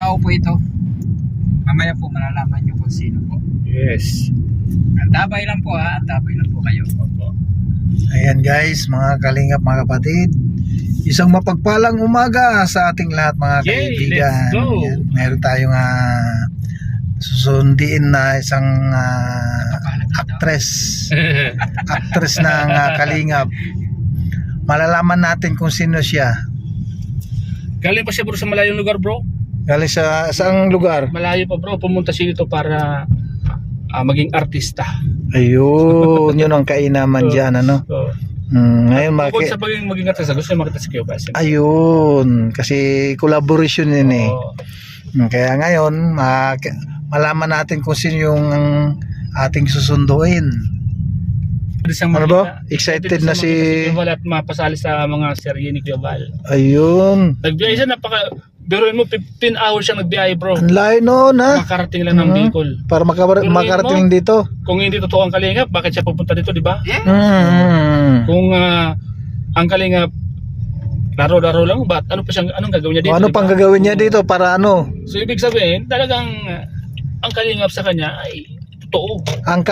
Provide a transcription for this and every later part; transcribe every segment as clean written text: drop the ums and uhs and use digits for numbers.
tao po ito. Mamaya po malalaman nyo kung sino po. Yes. Antabay lang po ha, antabay lang po kayo. Ayan guys, mga kalingap, mga kapatid. Isang mapagpalang umaga sa ating lahat mga Yay, kaibigan. let's go. Ayan, meron tayong susundiin na isang actress. Actress ng kalingap. Malalaman natin kung sino siya. Galing pa siya bro sa malayong lugar bro. Galing sa saang lugar? Malayo pa bro, pumunta siya dito para maging artista. Ayun, yun ang kainaman dyan, ano? So, Ngayon bukod sa maging artista, gusto niya makita si Kuya Bal. ayun, kasi collaboration yun eh. Kaya ngayon, malaman natin kung sino yung ating susunduin. Ano ba? Excited na si... Kuya Bal at mapasali sa mga serye ni Kuya Bal. Ayun. Nagbiyahe siya, biruin mo 15 hours siya nagbiyahe bro. Ang layo noon ha. Makarating lang ng Bicol. Para makarating dito. Kung hindi totoo ang Kalingap, bakit siya pupunta dito, di ba? Kung ang Kalingap laro-laro lang, ano pa siyang anong gagawin niya dito? Ano pang gagawin niya dito para ano? So ibig sabihin, talagang ang Kalingap sa kanya ay totoo. Ang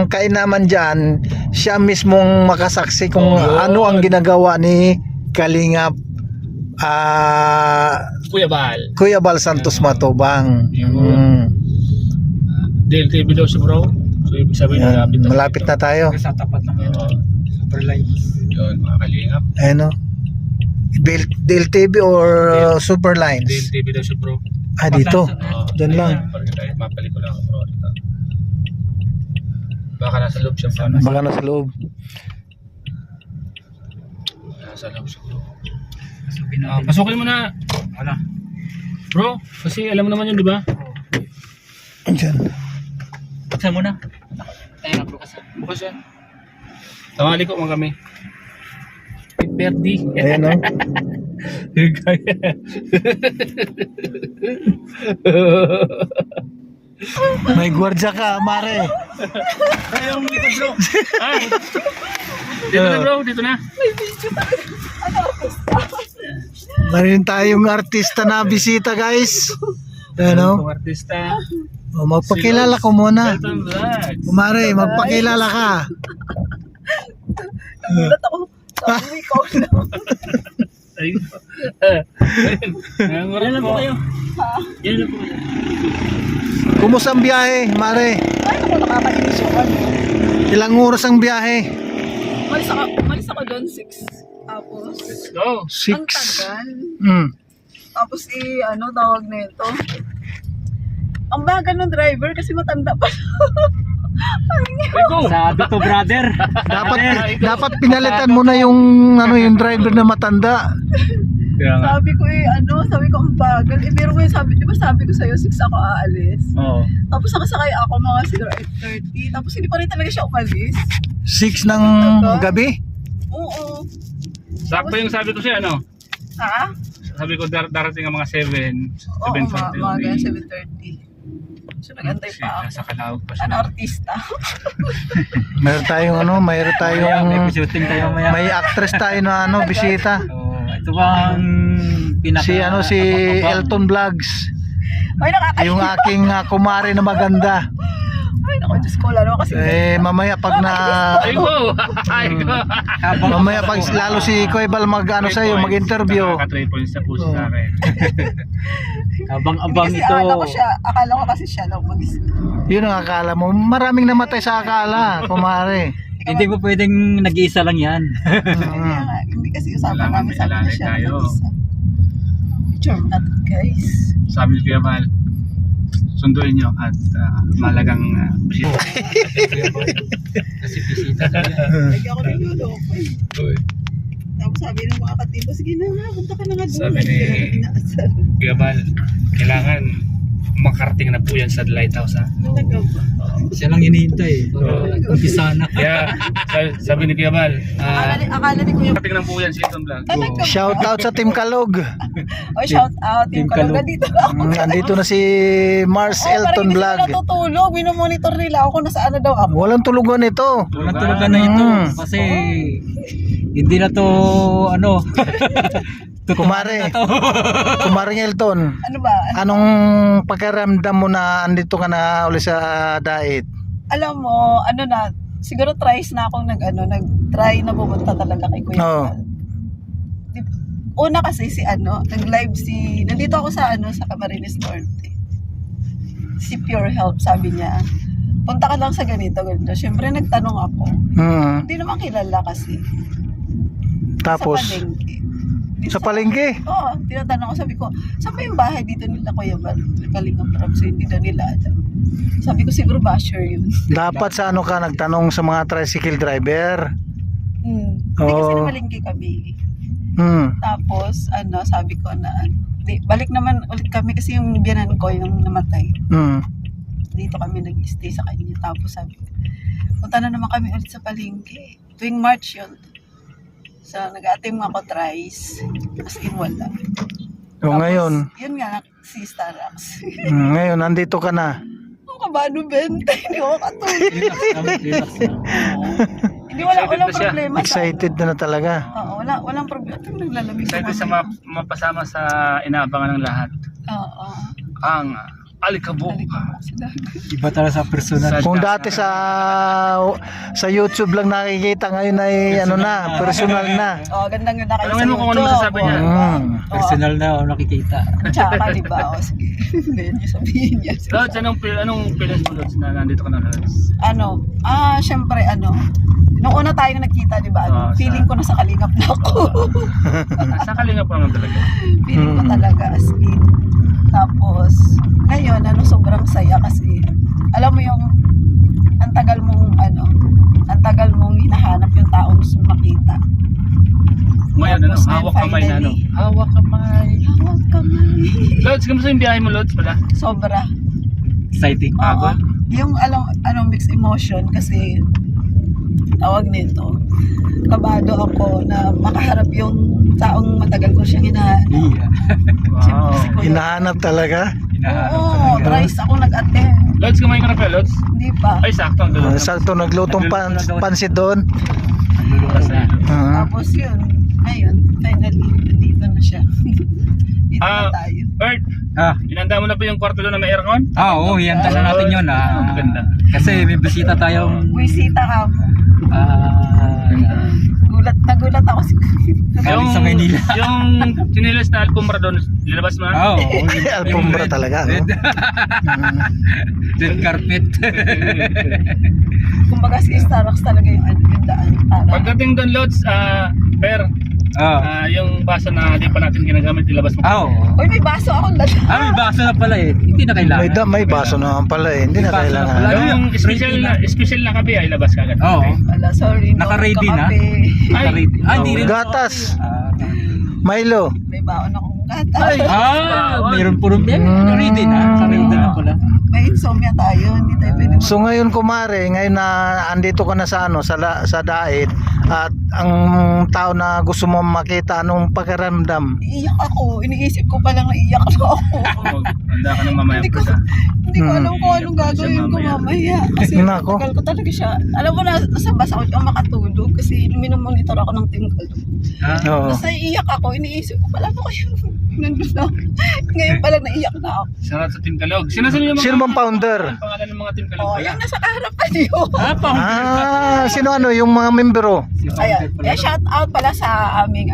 kainaman diyan, siya mismong makasaksi kung ano ang ginagawa ni Kalingap Kuya Bal Santos Matubang. DLTV daw siya bro. So ibig sabihin malapit na tayo. Sa tapat lang ito. Super light. Yun mga Kalingap. Ano? DLTV or Super Lines? DLTV daw siya bro. Dito. Diyan lang. Mapalikula ako bro dito. Baka nasa loob siya pa. Baka nasa loob. Nasa loob siya bro. Natin. Pasukin mo na. Wala. Bro, kasi alam mo naman yun, di ba? Diyan. Buksan mo na. Tayo na bukas. Bukas yan. Tamali ko mga kami. Perdi. Ayan o. May gwardiya ka, Mare. Ayaw mo ito bro. Dito na bro, dito na. Meron tayong artista na bisita guys. Ano? Artista. Magpakilala ko muna. Elton Vlogs. Mare, magpakilala ka. Nagulat ako. Sabi ko lang. Ayun. Yan lang po kayo. Yan lang po kayo. Kumusta ang biyahe, Mare? Ay, ako nakakainis yung ano. Ilang oras ang biyahe? Malis ako doon 6. Tapos, Let's go. ang 6. tagal. Tapos Tapos ano tawag na ito? Ang bagal ng driver kasi matanda pa. Let's go. Sabi to brother. dapat pinalitan mo na yung yung driver na matanda. Kaya nga. Sabi ko ang bagal. Pero ngayon di ba sabi ko sa'yo 6 ako aalis. Oo. Tapos nakasakay ako mga siguro 8:30. Tapos hindi pa rin talaga siya umalis. 6 ng gabi? Oo. Sakto yung sabi ko siya, ano? Ha? Sabi ko darating ang mga 7. Oo, mga ganyan 7:30. So nagantay pa ako. Nasa Calao pa siya. Ano, artista? Mayroon tayong May shooting tayo maya. may actress tayo na bisita. Ito bang pinaka... Si Elton Vlogs. Ay, nakakainis. Yung aking kumare na maganda. Ay, naku, Diyos ko, lalo kasi. Mamaya pag Ay go! Ay go! mamaya pag lalo si Kuya Bal sa iyo, mag-interview. Nakaka 3 points na po siya sa akin. Abang-abang Kasi ito. akala ko kasi siya lang mag-isip. Yun ang akala mo. Maraming namatay sa akala, kumare. Hindi mo pwedeng nag-iisa lang yan. Hindi kasi usapan Kailangan namin, sabi may na siya tayo. mag-isa. Charm natin, guys. Sabi ni Kuya Bal, sunduin nyo at malagang bisita. Kasi bisita tayo. Lagi ako naglolo. Tapos sabi ng mga katibo, sige na nga, punta ka na nga doon. Sabi ni Kuya Bal, kailangan makarating na po yan sa lighthouse ha. Talaga ba? Siya lang hinihintay. Umpisa na. Kaya sabi ni Kuya Bal, Akala ni Kuya. makarating na po yan si Elton Vlog. Talaga ba? Shout out sa Team Kalog. Oy, shout out. Team Kalog. Nandito na ako. Andito na si Mars Parang Elton hindi Vlog. sila natutulog. Minomonitor nila ako kung nasaan na daw ako. Walang tulugan ito. Walang tulugan na ito. Kasi Hindi na to, ano, Kumare. Kumare Elton. Ano ba? Anong pakiramdam mo na andito ka na uli sa Dait? Alam mo, ano na, siguro tries na akong nag-try na pumunta talaga kay Kuya Oo. Val. Una kasi nag-live nandito ako sa Camarines Norte. Si Pure Health, sabi niya, punta ka lang sa ganito. Siyempre nagtanong ako. Hindi naman kilala kasi. Tapos, Sa palengke. sa palengke? Oo, tinatanong ko, sabi ko, saan ba yung bahay dito nila Kuya Val? Kalingap Prab, so hindi na nila alam. Sabi ko, siguro basher yun. Dapat sa ano ka nagtanong sa mga tricycle driver? Hindi kasi Oo. namalingki kami. Hmm. Tapos, sabi ko na, balik naman ulit kami kasi yung biyanan ko, yung namatay. Hmm. Dito kami nag-stay sa kanya. Tapos sabi ko, punta na naman kami ulit sa palengke. Tuwing March yun. So, nag-atim ako thrice. As in, wala. O ngayon, Yun nga, si Starax. ngayon nandito ka na. Ang kabado, Bente. Hindi ako katulog. relax lang. Hindi, walang Excited na siya. problema. Excited na talaga. Oo, walang problema. Ito naglalamig Excited sa kami. mapasama sa inaabangan ng lahat. Oo. Ang Alikabok. Iba talaga sa personal. Kung dati sa YouTube lang nakikita, ngayon ay ano na, personal na. Oo, gandang-ganda kayo Tanungin mo kung ano masasabi niya. Personal na ako nakikita. Tsaka, di ba? O, sige. Ganyan yung sabihin niya. Lods, anong feelings mo, Lods, na nandito ka na, Lods? Syempre, nung una tayo nakita, di ba? Feeling ko nasa kalingap na ako. Sa Kalingap pa naman talaga. Feeling ko talaga, as in. Tapos, ngayon, sobrang saya kasi, alam mo yung, ang tagal mong hinahanap yung taong gusto mong makita. Ngayon, Tapos, hawak kamay na, finally. Hawak kamay. Hawak kamay. Lods, kamusta yung biyahe mo, Lods, pala? Sobra. Exciting. Oo. Yung mixed emotion kasi tawag nito. Kabado ako na makaharap yung taong matagal ko siyang hinahanap. Iya. Wow. Hinahanap talaga. Oo, thrice ako nag-attend. Lods, kumain ka na pala, Lods? Hindi pa. Ay, sakto. Ang dalawa. Sakto naglutong pansit doon. Naglulukas na. Tapos yun, ngayon, finally, nandito na siya. Dito na tayo. Bert, inanda mo na po yung kwarto doon na may aircon? Oo, hiyanda na natin yun. Maganda. Kasi may bisita tayong Buwisita ka mo. Nagulat ako galing sa Maynila. Yung chinilas na alpumbra doon, linabas mo na? Oo. Alpumbra talaga. No? Red carpet. Kumbaga si Starbucks talaga yung daan. Pagdating doon, Lods, yung baso na di pa natin ginagamit, ilabas mo. Oo. Uy, may baso akong dala. May baso na pala eh. Hindi na kailangan. May baso naman pala eh. Hindi na May baso na kailangan. pala. Yung special na kape ay ilabas ka agad. Oo. Wala, sorry. Naka-ready na? Kape. Naka-ready. Hindi rin. Gatas. Milo. May baon akong gata. Mayroon puro. Ready na. Naka-ready na pala. May insomnia tayo. Hindi tayo pwede So ngayon kumare, ngayon na andito ka na sa sa Dait at ang tao na gusto mo makita, anong pakiramdam? Iiyak ako. Iniisip ko palang iiyak na ako. Handa ka na mamaya Hindi ko alam kung anong gagawin ko mamaya. Kasi Nako. tagal ko talaga siya. Alam mo na, nasa basa ako makatulog kasi minumonitor ako ng Team Kalog. Oo. Basta iiyak ako. Iniisip ko pala ako kayo. Nandun na. Ngayon pala naiyak na ako. Sarap sa Team Kalog. Sino yung mga... Sino bang founder? Ang pangalan ng mga Team Kalog Oh, pala? yung nasa kaharapan yun. Sino yung mga membro? Ayan. Shout out pala sa aming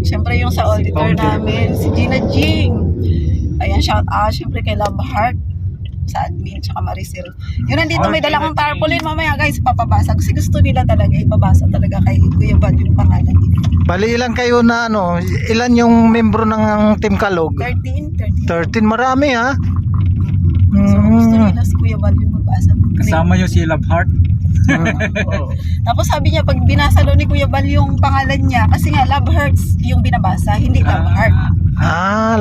siyempre yung sa auditor namin, si Gina Jing. Ayan, shout out siyempre kay Love Heart sa admin, tsaka Maricel. Yung nandito may dala kong tarpaulin mamaya guys, papabasa. Kasi gusto nila talaga, ipabasa talaga kay Kuya Bad yung pangalan nila. Bali ilan kayo na ilan yung membro ng Team Kalog? 13. 13, marami ha? So gusto nila si Kuya Bad yung magbasa. Kasama yung si Love Heart. Tapos sabi niya, pag binasa daw ni Kuya Bal yung pangalan niya, kasi nga Love Hurts yung binabasa, hindi Love Heart.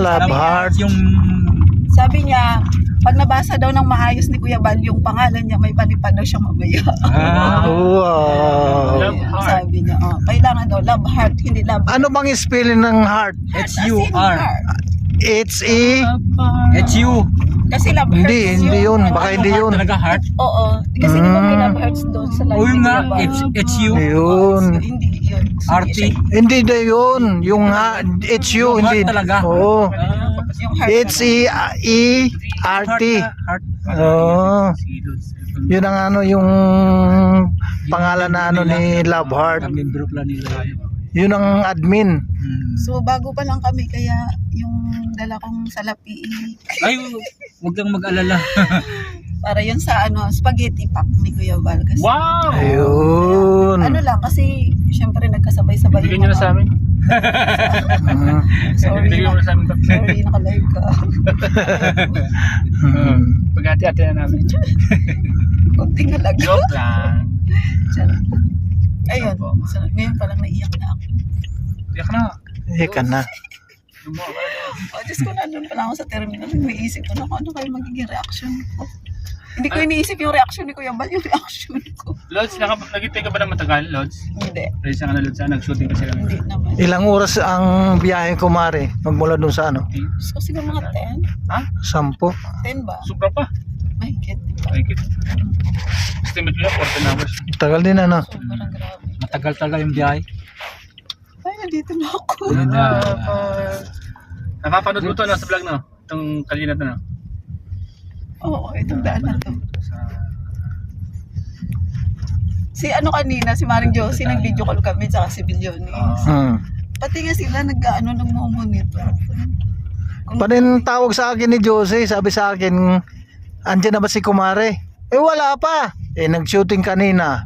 Love Heart. Yung Sabi niya, pag nabasa daw ng maayos ni Kuya Bal yung pangalan niya, may palipad daw siya mamaya. Wow. Love Heart. Sabi niya, kailangan daw Love Heart, hindi Love Heart. Ano bang spelling ng heart? H-U-R. H-E? H-U. Kasi Love Hearts Hindi yun. Baka hindi yun. Talaga heart. Oo. Kasi di ba may Love Hearts doon sa live O yun ni nga. Kuya Bal? H-U. Yun. Hindi. Yun. RT. Hindi na yun. Yung HU, Yung hindi. heart talaga. Oo. Yung heart H-E-E-R-T. Heart. Oo. Yun ang ano, yung pangalan na ano ni Love Heart. Membro pala nila. Yun ang admin. So bago pa lang kami kaya yung dala kong salapi Ay, huwag kang mag-alala. para yun sa ano spaghetti pack ni Kuya Val kasi Wow! Ayun. ano lang kasi syempre nagkasabay-sabay Bigyan nyo na sa amin. Mm. sorry Bigyan mo na sa amin. sorry naka-live ka Paghati-hati na namin. konting halaga Joke lang. Charot. Ayun, so, ngayon pa lang naiyak na ako. Tiyak na. Ika na. Oh, Diyos ko, nandun pa lang ako sa terminal. Naisip ko na kung ano kayo magiging reaction ko. Hindi ko iniisip yung reaction ni Kuya Bal, yung reaction ko. Lods, nagitay ka ba na matagal, Lods? Hindi, Lods, ang ano, Lods, nag-shooting kasi kami. hindi naman. Ilang oras ang biyahe ko, Mare? Magmula dun sa ano? Diyos ko, siguro mga 10. Ha? 10. 10 ba? Sobra pa. May kit. Ay, kit. Estimate ko yan, 14 hours. Tagal din ano. Sobrang grabe. Matagal talaga yung biyahe. Ay, nandito na ako. Yun na. Napapanood mo to na sa vlog, no? Itong kalina to, no? Oo, itong daan na to. Si ano kanina, si Maring Josie, nag-video call kami, tsaka si Bilyonis. Pati nga sila nag-ano ng monitor. Pa rin tawag sa akin ni Jose, sabi sa akin, andyan na ba si Kumare? Eh wala pa. Eh nag-shooting kanina.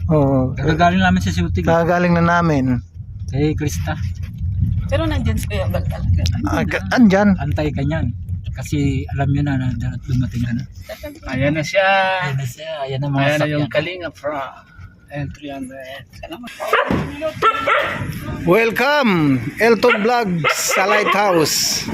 Oo. Gagaling namin sa shooting. Kagaling na namin. Kay Krista. Pero nandyan si Kuya Bal talaga. Andyan. Antay ka niyan. Kasi alam niyo na dumating na. Ayan na siya. Ayan na siya. Ayan na mga Ayan na sakyan. yung Kalinga Pro. N300. Salamat. Welcome, Elton Vlogs sa Lighthouse.